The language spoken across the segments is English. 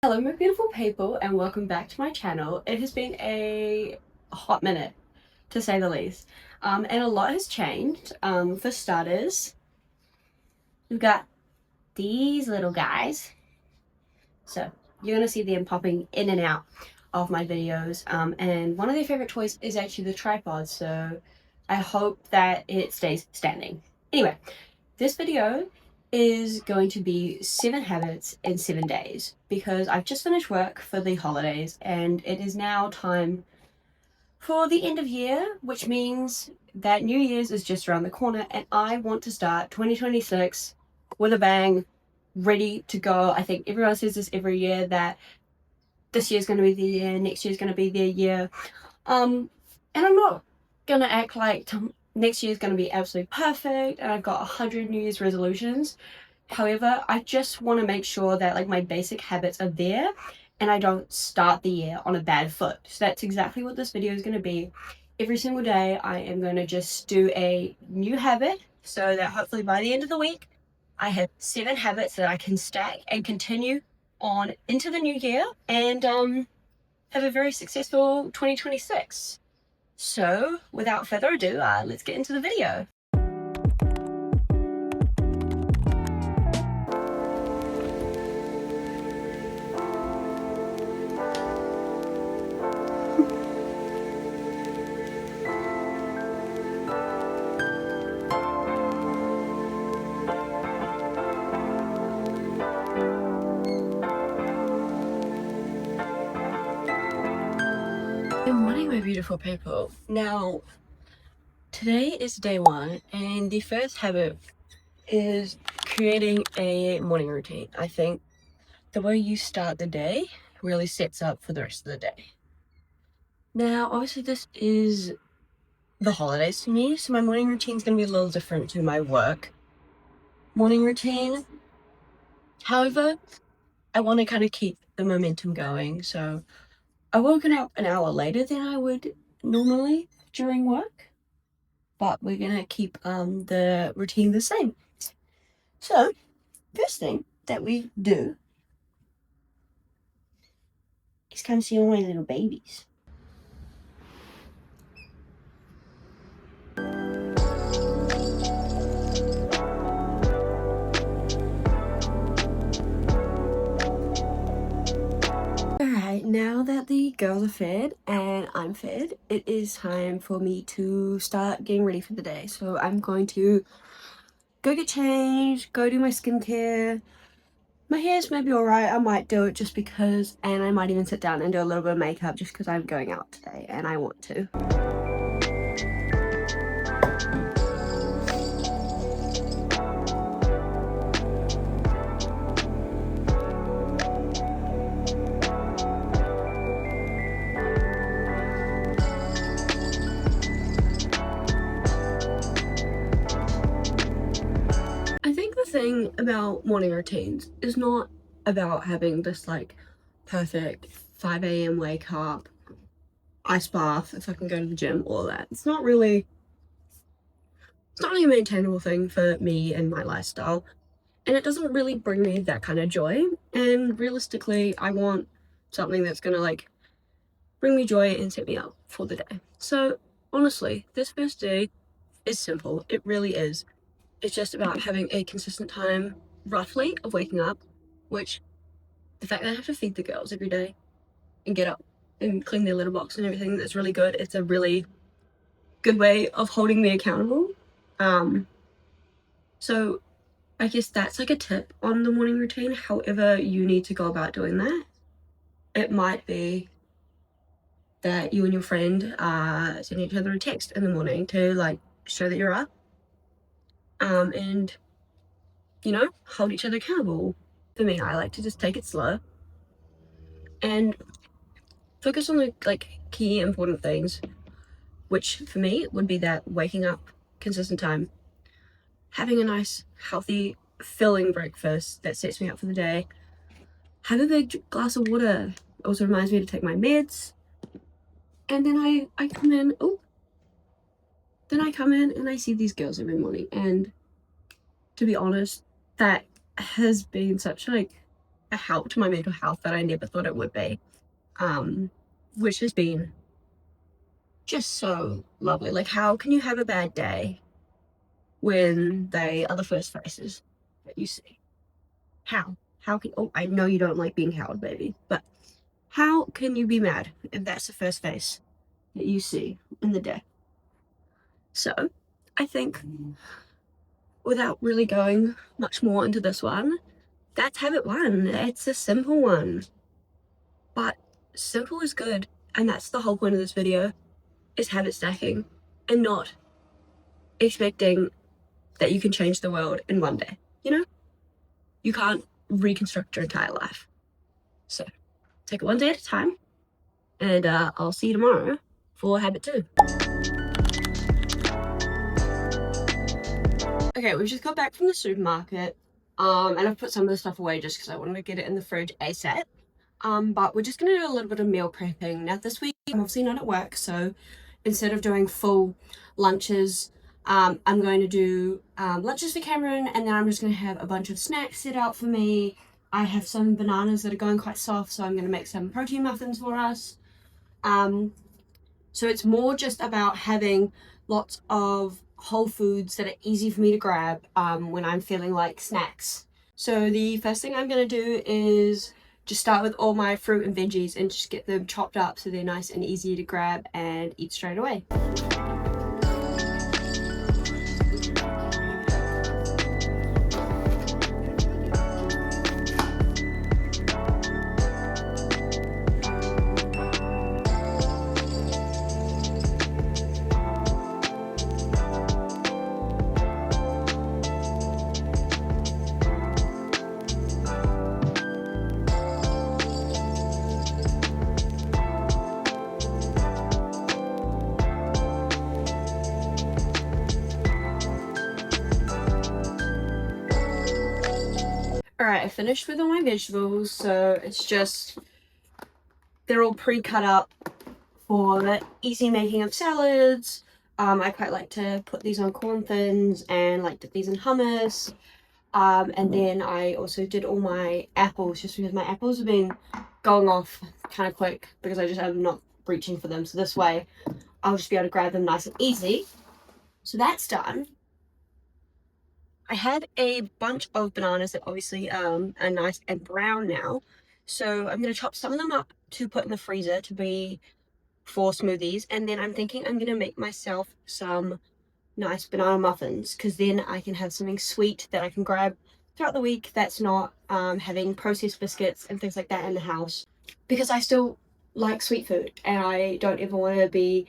Hello my beautiful people and welcome back to my channel. It has been a hot minute to say the least, and a lot has changed. For starters, we've got these little guys, so you're gonna see them popping in and out of my videos, and one of their favorite toys is actually the tripod, so I hope that it stays standing. Anyway, this video is going to be 7 habits in 7 days because I've just finished work for the holidays and it is now time for the end of year, which means that New Year's is just around the corner and I want to start 2026 with a bang, ready to go. I think everyone says this every year that this year's going to be the year, next year's going to be their year. And I'm not going to act like next year's going to be absolutely perfect and I've got 100 New Year's resolutions. However, I just want to make sure that like my basic habits are there and I don't start the year on a bad foot. So that's exactly what this video is going to be. Every single day I am going to just do a new habit so that hopefully by the end of the week I have 7 habits that I can stack and continue on into the new year and have a very successful 2026. So without further ado, let's get into the video. Good morning, my beautiful people. Now, today is day 1, and the first habit is creating a morning routine. I think the way you start the day really sets up for the rest of the day. Now, obviously, this is the holidays to me, so my morning routine is going to be a little different to my work morning routine. However, I want to kind of keep the momentum going, so I woken up an hour later than I would normally during work, but we're gonna keep the routine the same. So first thing that we do is come see all my little babies. Alright, now that the girls are fed and I'm fed, it is time for me to start getting ready for the day. So I'm going to go get changed, go do my skincare. My hair's maybe alright, I might do it just because, and I might even sit down and do a little bit of makeup just because I'm going out today and I want to. I think the thing about morning routines is not about having this like perfect 5 a.m. wake up, ice bath if I can go to the gym, all that. It's not really a maintainable thing for me and my lifestyle, and it doesn't really bring me that kind of joy. And realistically, I want something that's gonna like bring me joy and set me up for the day. So honestly, this first day is simple. It really is. It's just about having a consistent time, roughly, of waking up, which the fact that I have to feed the girls every day and get up and clean their litter box and everything, that's really good. It's a really good way of holding me accountable. So I guess that's like a tip on the morning routine. However you need to go about doing that. It might be that you and your friend send each other a text in the morning to like show that you're up, and you know, hold each other accountable. For me, I like to just take it slow and focus on the like key important things, which for me would be that waking up consistent time, having a nice healthy filling breakfast that sets me up for the day, have a big glass of water. It also reminds me to take my meds, and then I come in. Then I come in and I see these girls every morning, and to be honest, that has been such like a help to my mental health that I never thought it would be, which has been just so lovely. Like, how can you have a bad day when they are the first faces that you see? How can, oh, I know you don't like being held, baby, but how can you be mad if that's the first face that you see in the day? So I think, without really going much more into this one, that's habit one. It's a simple one, but simple is good. And that's the whole point of this video, is habit stacking, and not expecting that you can change the world in one day. You know, you can't reconstruct your entire life. So take it one day at a time, and I'll see you tomorrow for habit two. Okay, we just got back from the supermarket, and I've put some of the stuff away just because I wanted to get it in the fridge ASAP. But we're just gonna do a little bit of meal prepping. Now this week I'm obviously not at work, so instead of doing full lunches, I'm going to do lunches for Cameron, and then I'm just gonna have a bunch of snacks set out for me. I have some bananas that are going quite soft, so I'm gonna make some protein muffins for us. So it's more just about having lots of whole foods that are easy for me to grab when I'm feeling like snacks. So the first thing I'm going to do is just start with all my fruit and veggies and just get them chopped up so they're nice and easy to grab and eat straight away. Alright, I finished with all my vegetables, so it's just, they're all pre-cut up for the easy making of salads. I quite like to put these on corn thins and like dip these in hummus. And then I also did all my apples just because my apples have been going off kind of quick because I just am not reaching for them. So this way I'll just be able to grab them nice and easy. So that's done. I had a bunch of bananas that obviously are nice and brown now. So I'm going to chop some of them up to put in the freezer to be for smoothies. And then I'm thinking I'm going to make myself some nice banana muffins, because then I can have something sweet that I can grab throughout the week that's not having processed biscuits and things like that in the house, because I still like sweet food and I don't ever want to be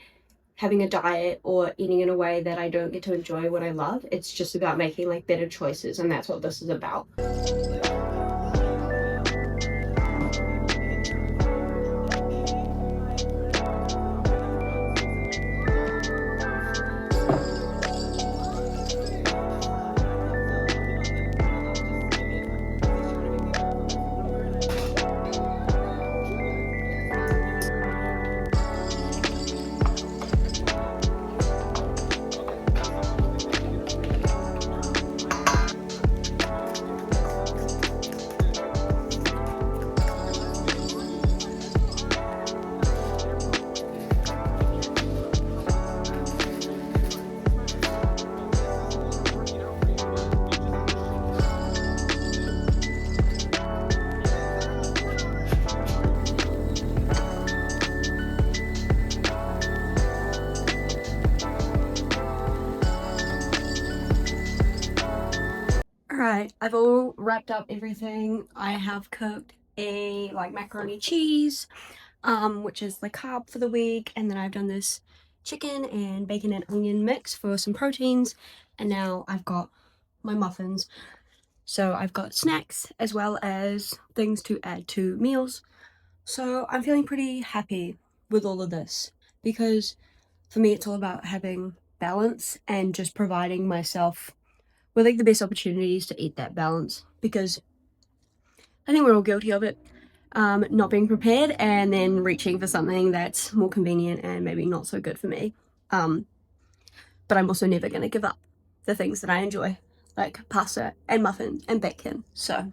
having a diet or eating in a way that I don't get to enjoy what I love. It's just about making like better choices, and that's what this is about. Alright, I've all wrapped up everything. I have cooked a like macaroni cheese, which is the carb for the week, and then I've done this chicken and bacon and onion mix for some proteins, and now I've got my muffins. So I've got snacks as well as things to add to meals. So I'm feeling pretty happy with all of this, because for me it's all about having balance and just providing myself with like the best opportunities to eat that balance, because I think we're all guilty of it, not being prepared and then reaching for something that's more convenient and maybe not so good for me. But I'm also never going to give up the things that I enjoy, like pasta and muffin and bacon. So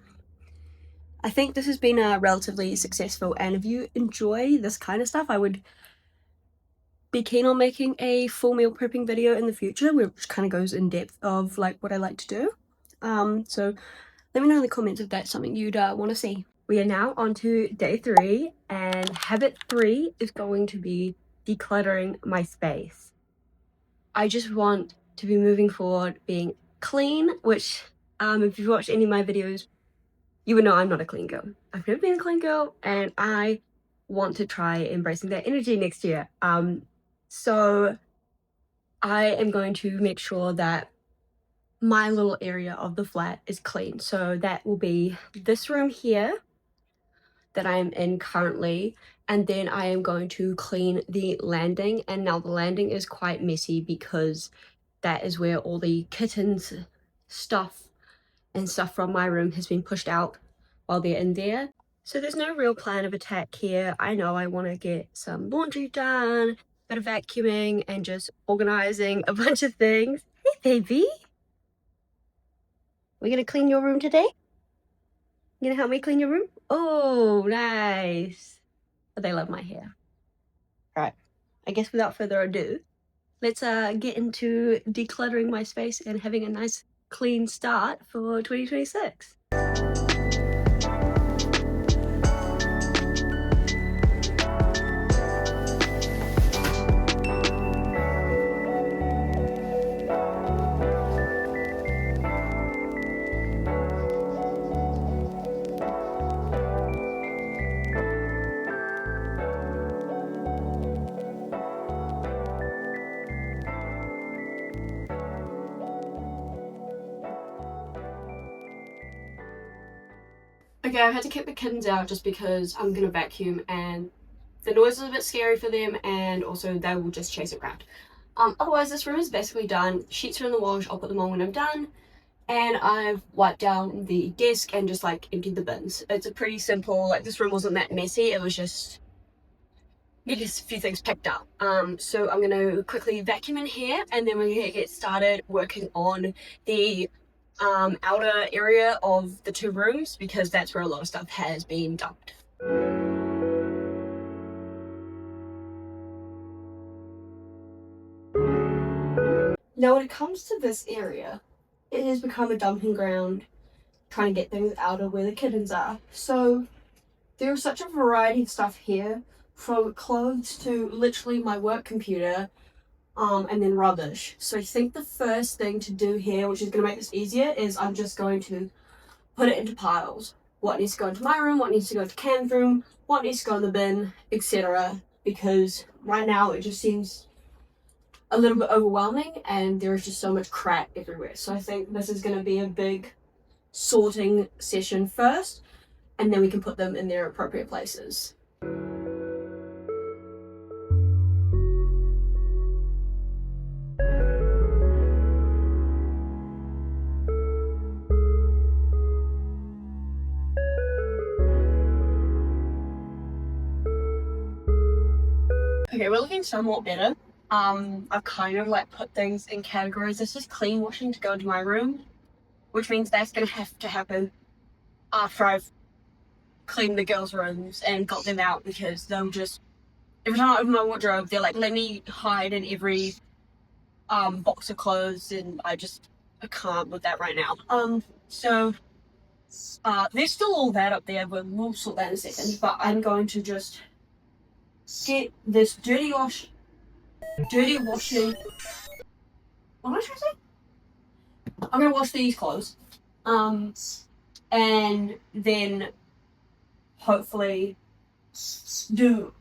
I think this has been relatively successful, and if you enjoy this kind of stuff, I would be keen on making a full meal prepping video in the future, which kind of goes in depth of like what I like to do. So let me know in the comments if that's something you'd want to see. We are now on to day 3, and habit 3 is going to be decluttering my space. I just want to be moving forward being clean, which if you've watched any of my videos, you would know I'm not a clean girl. I've never been a clean girl, and I want to try embracing that energy next year. So I am going to make sure that my little area of the flat is clean. So that will be this room here that I am in currently, and then I am going to clean the landing. And now the landing is quite messy because that is where all the kittens stuff and stuff from my room has been pushed out while they're in there. So there's no real plan of attack here. I know I want to get some laundry done, a bit of vacuuming, and just organizing a bunch of things. Hey baby, we're gonna clean your room today? You gonna help me clean your room? Oh, nice. Oh, they love my hair. All right, I guess without further ado, let's get into decluttering my space and having a nice clean start for 2026. Okay, I've had to keep the kittens out just because I'm gonna vacuum and the noise is a bit scary for them, and also they will just chase it around. Otherwise, this room is basically done. Sheets are in the wash, I'll put them on when I'm done. And I've wiped down the desk and just like emptied the bins. It's a pretty simple, like this room wasn't that messy, it was just get just a few things picked up. So I'm gonna quickly vacuum in here, and then we're gonna get started working on the outer area of the 2 rooms, because that's where a lot of stuff has been dumped. Now when it comes to this area, it has become a dumping ground, trying to get things out of where the kittens are. So there's such a variety of stuff here, from clothes to literally my work computer, and then rubbish. So I think the first thing to do here, which is going to make this easier, is I'm just going to put it into piles. What needs to go into my room, what needs to go into Cam's room, what needs to go in the bin, etc. Because right now it just seems a little bit overwhelming and there is just so much crap everywhere. So I think this is going to be a big sorting session first, and then we can put them in their appropriate places. Okay, we're looking somewhat better. I've kind of like put things in categories. This is clean washing to go into my room, which means that's gonna have to happen after I've cleaned the girls' rooms and got them out, because they'll just, every time I open my wardrobe, they're like, let me hide in every box of clothes, and I can't with that right now. So there's still all that up there, but we'll sort that in a second. But I'm going to just get this dirty washing. What am I trying to say? I'm gonna wash these clothes, and then hopefully do.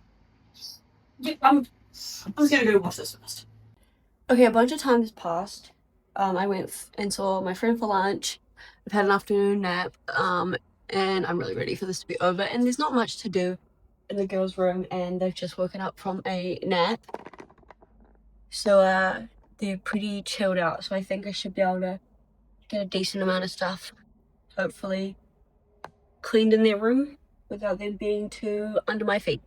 Yeah, I was gonna go wash this first. Okay, a bunch of time has passed. I went and saw my friend for lunch. I've had an afternoon nap, and I'm really ready for this to be over. And there's not much to do in the girls' room, and they've just woken up from a nap. So they're pretty chilled out. So I think I should be able to get a decent amount of stuff, hopefully, cleaned in their room without them being too under my feet.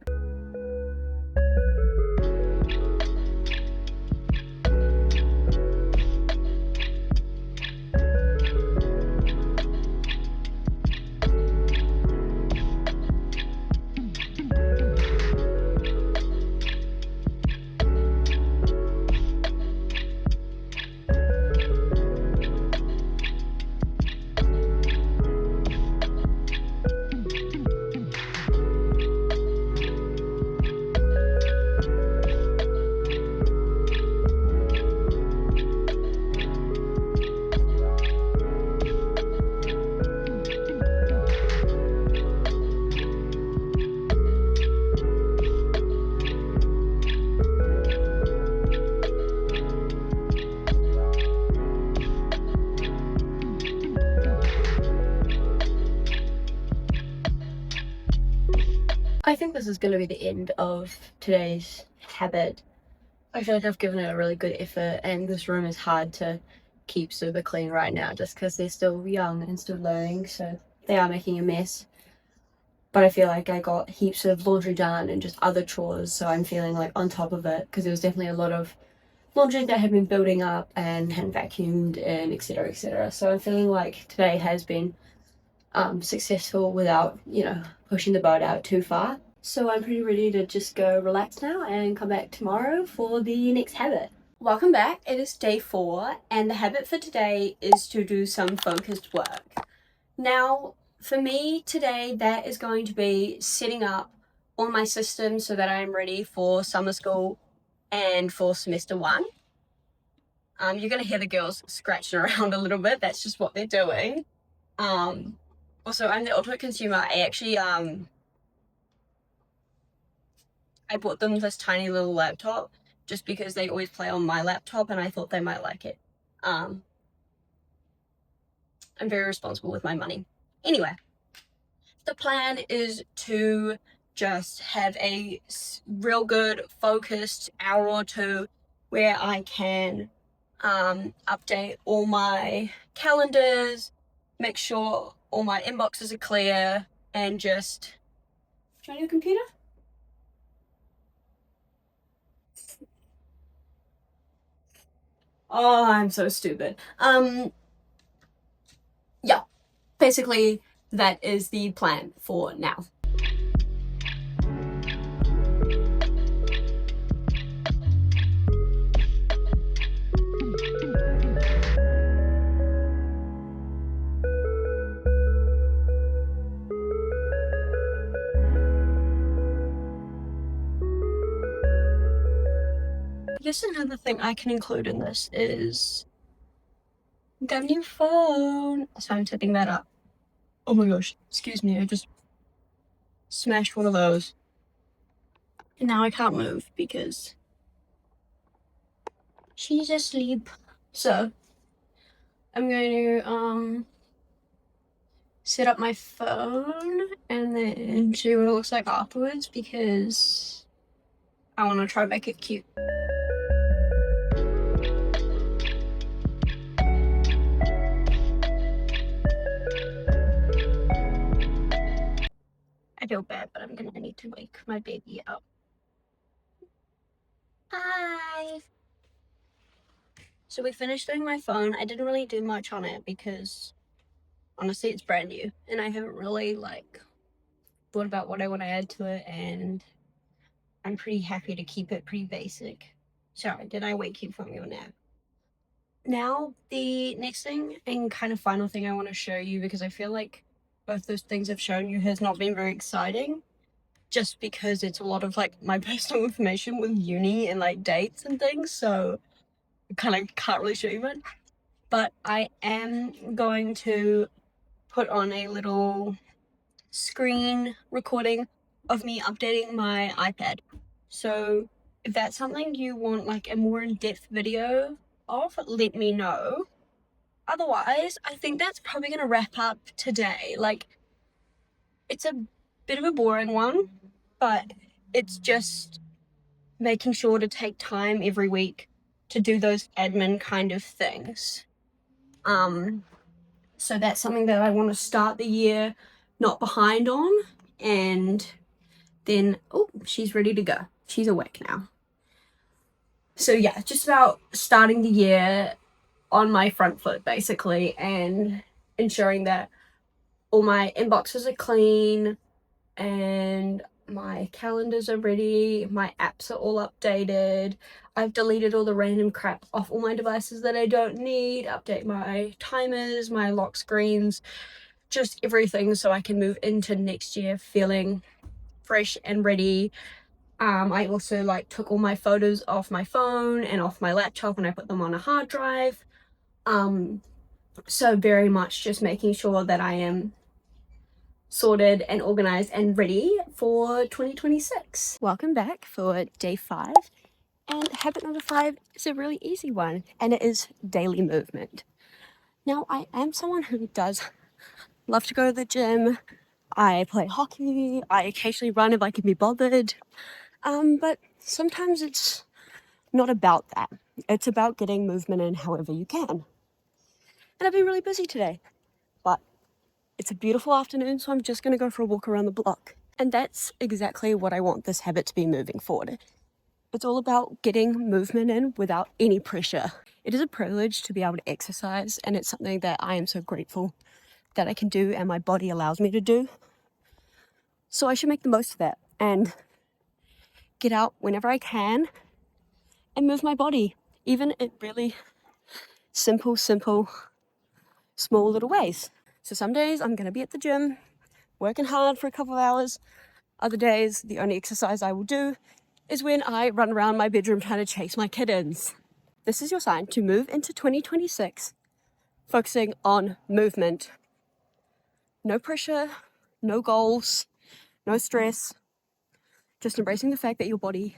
I think this is going to be the end of today's habit. I feel like I've given it a really good effort, and this room is hard to keep super clean right now just because they're still young and still learning, so they are making a mess. But I feel like I got heaps of laundry done and just other chores, so I'm feeling like on top of it because there was definitely a lot of laundry that had been building up and hadn't vacuumed and etc etc. So I'm feeling like today has been successful without, you know, pushing the boat out too far. So I'm pretty ready to just go relax now and come back tomorrow for the next habit. Welcome back. It is day 4 and the habit for today is to do some focused work. Now, for me today, that is going to be setting up all my systems so that I am ready for summer school and for semester 1. You're going to hear the girls scratching around a little bit. That's just what they're doing. Also, I'm the ultimate consumer. I actually, I bought them this tiny little laptop just because they always play on my laptop and I thought they might like it. I'm very responsible with my money. Anyway, the plan is to just have a real good focused hour or two where I can update all my calendars, make sure all my inboxes are clear, and just join your computer. Oh, I'm so stupid. Yeah, basically that is the plan for now. I guess another thing I can include in this is got a new phone. So I'm setting that up. Oh my gosh, excuse me, I just smashed one of those. And now I can't move because she's asleep. So I'm going to set up my phone and then show you what it looks like afterwards because I want to try to make it cute. I feel bad, but I'm gonna need to wake my baby up. Hi! So we finished doing my phone. I didn't really do much on it because honestly it's brand new and I haven't really like thought about what I want to add to it, and I'm pretty happy to keep it pretty basic. Sorry, did I wake you from your nap? Now the next thing and kind of final thing I want to show you, because I feel like both those things I've shown you has not been very exciting just because it's a lot of like my personal information with uni and like dates and things, so I kind of can't really show you much. But I am going to put on a little screen recording of me updating my iPad. So if that's something you want like a more in-depth video of, let me know. Otherwise, I think that's probably gonna wrap up today. Like, it's a bit of a boring one, but it's just making sure to take time every week to do those admin kind of things. So that's something that I want to start the year not behind on, and then, oh, she's ready to go. She's awake now. So yeah, just about starting the year on my front foot basically, and ensuring that all my inboxes are clean and my calendars are ready, my apps are all updated. I've deleted all the random crap off all my devices that I don't need, update my timers, my lock screens, just everything so I can move into next year feeling fresh and ready. I also like took all my photos off my phone and off my laptop and I put them on a hard drive. So very much just making sure that I am sorted and organized and ready for 2026. Welcome back for day 5. And habit number 5 is a really easy one, and it is daily movement. Now, I am someone who does love to go to the gym, I play hockey. I occasionally run if I can be bothered. But sometimes it's not about that. It's about getting movement in however you can. And I've been really busy today, but it's a beautiful afternoon, so I'm just going to go for a walk around the block. And that's exactly what I want this habit to be moving forward. It's all about getting movement in without any pressure. It is a privilege to be able to exercise, and it's something that I am so grateful that I can do and my body allows me to do. So I should make the most of that and get out whenever I can and move my body, even in really simple, small little ways. So some days I'm going to be at the gym, working hard for a couple of hours. Other days, the only exercise I will do is when I run around my bedroom trying to chase my kittens. This is your sign to move into 2026, focusing on movement. No pressure, no goals, no stress, just embracing the fact that your body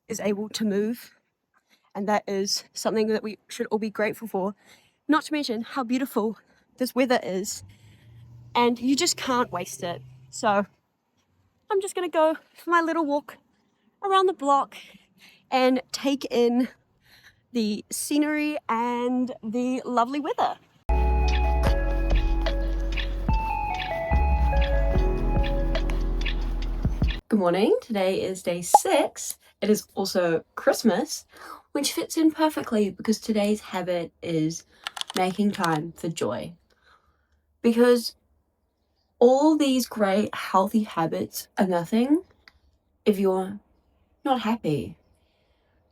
is able to move. And that is something that we should all be grateful for. Not to mention how beautiful this weather is. And you just can't waste it. So I'm just going to go for my little walk around the block and take in the scenery and the lovely weather. Good morning. Today is day 6. It is also Christmas, which fits in perfectly because today's habit is making time for joy. Because all these great healthy habits are nothing if you're not happy.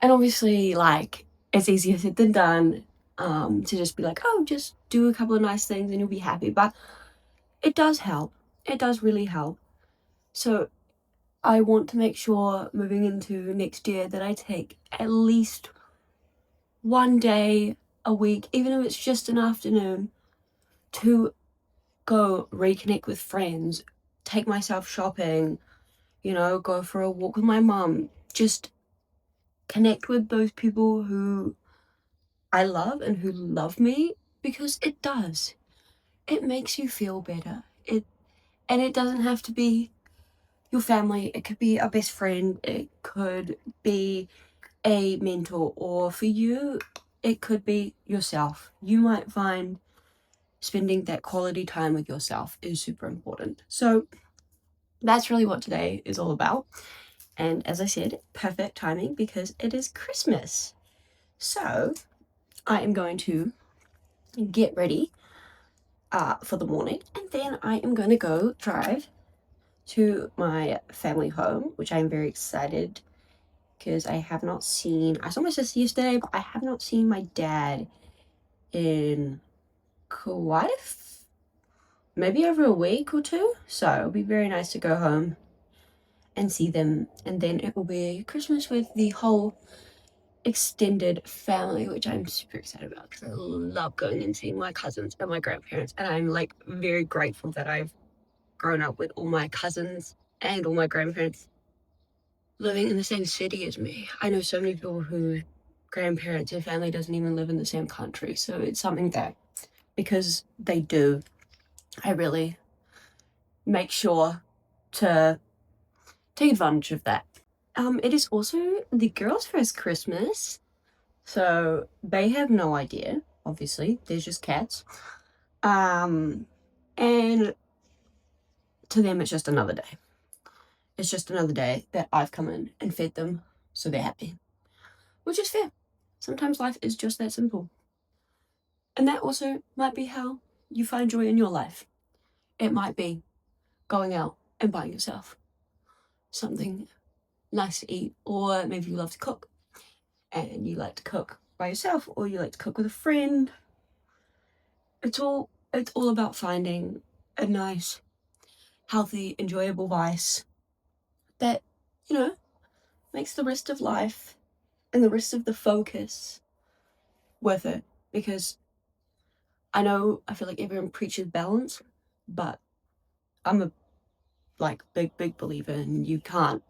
And obviously, like, it's easier said than done to just be like, oh, just do a couple of nice things and you'll be happy. But it does help. It does really help. So I want to make sure moving into next year that I take at least one day a week, even if it's just an afternoon, to go reconnect with friends, take myself shopping, go for a walk with my mum, just connect with those people who I love and who love me, because it does. It makes you feel better. And it doesn't have to be your family. It could be a best friend. It could be a mentor, or for you, it could be yourself. You might find spending that quality time with yourself is super important. So that's really what today is all about. And as I said, perfect timing because it is Christmas. So I am going to get ready for the morning, and then I am going to go drive to my family home, which I am very excited because I saw my sister yesterday, but I have not seen my dad in quite maybe over a week or two. So it'll be very nice to go home and see them, and then it will be Christmas with the whole extended family, which I'm super excited about because I love going and seeing my cousins and my grandparents, and I'm like very grateful that I've grown up with all my cousins and all my grandparents living in the same city as me. I know so many people whose grandparents and family doesn't even live in the same country, so it's something that, because they do, I really make sure to take advantage of that. It is also the girls' first Christmas, so they have no idea, obviously, they're just cats. And to them, it's just another day. It's just another day that I've come in and fed them, so they're happy. Which is fair. Sometimes life is just that simple. And that also might be how you find joy in your life. It might be going out and buying yourself something nice to eat, or maybe you love to cook and you like to cook by yourself, or you like to cook with a friend. It's all about finding a nice, healthy, enjoyable vice that, makes the rest of life and the rest of the focus worth it. Because I feel like everyone preaches balance, but I'm a big believer in you can't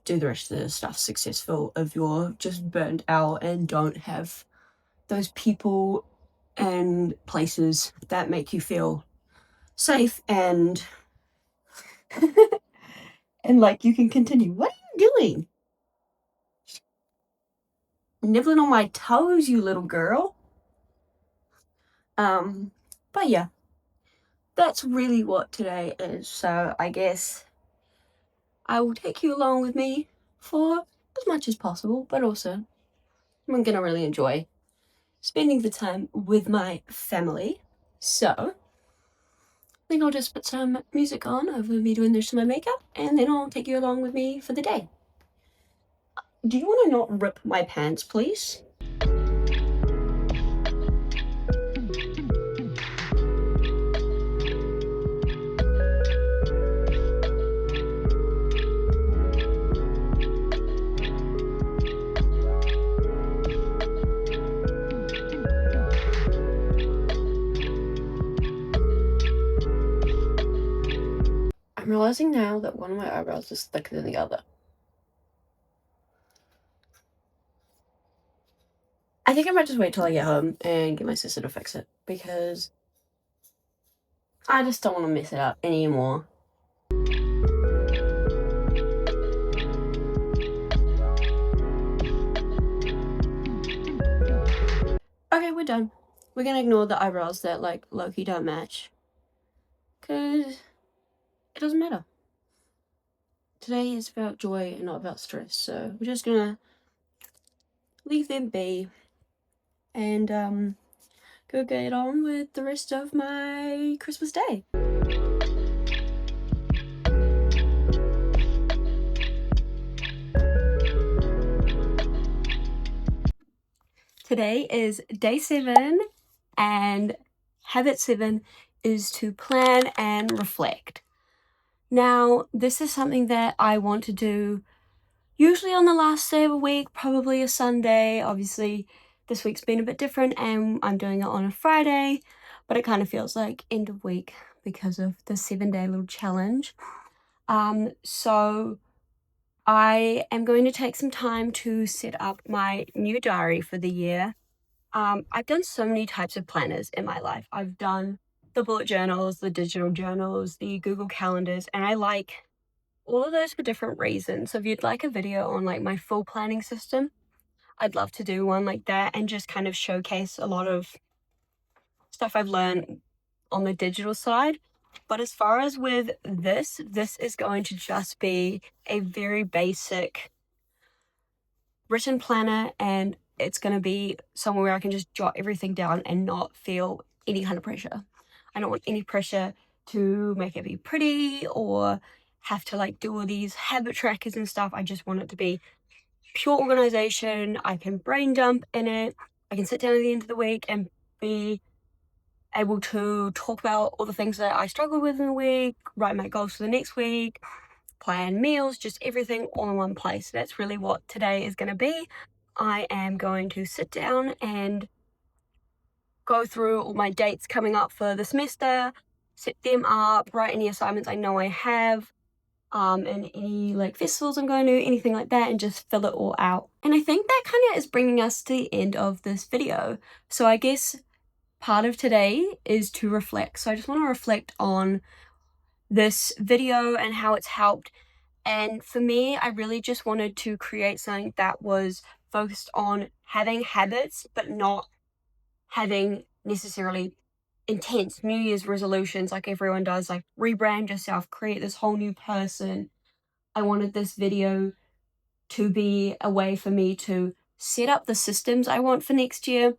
do the rest of the stuff successful if you're just burnt out and don't have those people and places that make you feel safe and and like you can continue. What are you doing? Nibbling on my toes, you little girl. But yeah, that's really what today is. So I guess I will take you along with me for as much as possible, but also I'm gonna really enjoy spending the time with my family. So I think I'll just put some music on of me doing this to my makeup, and then I'll take you along with me for the day. Do you want to not rip my pants, please? I'm realizing now that one of my eyebrows is thicker than the other. I think I might just wait till I get home and get my sister to fix it, because I just don't want to mess it up anymore. Okay, we're done. We're gonna ignore the eyebrows that like low-key don't match, because it doesn't matter. Today is about joy and not about stress, so we're just gonna leave them be and go get on with the rest of my Christmas day. Today is day 7, and habit 7 is to plan and reflect. Now, this is something that I want to do usually on the last day of a week, probably a Sunday. Obviously, this week's been a bit different and I'm doing it on a Friday, but it kind of feels like end of week because of the 7-day little challenge. So I am going to take some time to set up my new diary for the year. I've done so many types of planners in my life. I've done the bullet journals, the digital journals, the Google calendars, and I like all of those for different reasons. So if you'd like a video on like my full planning system, I'd love to do one like that and just kind of showcase a lot of stuff I've learned on the digital side. But as far as with this is going to just be a very basic written planner, and it's going to be somewhere where I can just jot everything down and not feel any kind of pressure. I don't want any pressure to make it be pretty or have to like do all these habit trackers and stuff. I just want it to be pure organization. I can brain dump in it. I can sit down at the end of the week and be able to talk about all the things that I struggled with in the week, write my goals for the next week, plan meals, just everything all in one place. That's really what today is going to be. I am going to sit down and go through all my dates coming up for the semester, set them up, write any assignments I know I have, and any like festivals I'm going to, anything like that, and just fill it all out. And I think that kind of is bringing us to the end of this video. So I guess part of today is to reflect. So I just want to reflect on this video and how it's helped. And for me, I really just wanted to create something that was focused on having habits, but not having necessarily intense New Year's resolutions like everyone does, like rebrand yourself, create this whole new person. I wanted this video to be a way for me to set up the systems I want for next year,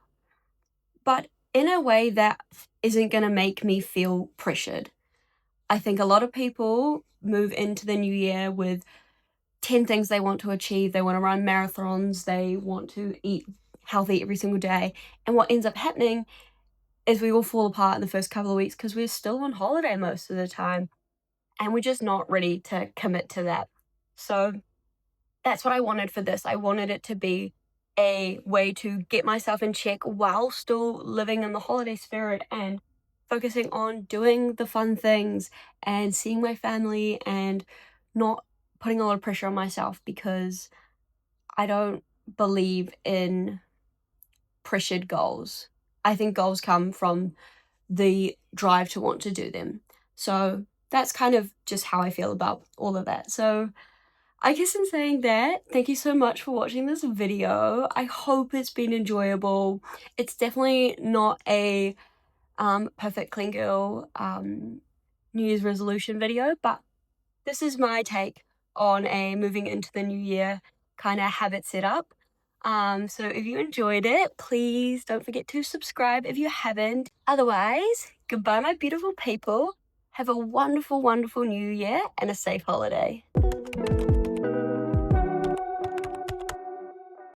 but in a way that isn't going to make me feel pressured. I think a lot of people move into the new year with 10 things they want to achieve. They want to run marathons. They want to eat healthy every single day. And what ends up happening is we all fall apart in the first couple of weeks because we're still on holiday most of the time and we're just not ready to commit to that. So that's what I wanted for this. I wanted it to be a way to get myself in check while still living in the holiday spirit and focusing on doing the fun things and seeing my family and not putting a lot of pressure on myself, because I don't believe in pressured goals. I think goals come from the drive to want to do them. So that's kind of just how I feel about all of that. So I guess in saying that, thank you so much for watching this video. I hope it's been enjoyable. It's definitely not a perfect clean girl New Year's resolution video, but this is my take on a moving into the new year kind of habit setup. So if you enjoyed it, please don't forget to subscribe if you haven't. Otherwise, goodbye, my beautiful people. Have a wonderful, wonderful new year and a safe holiday.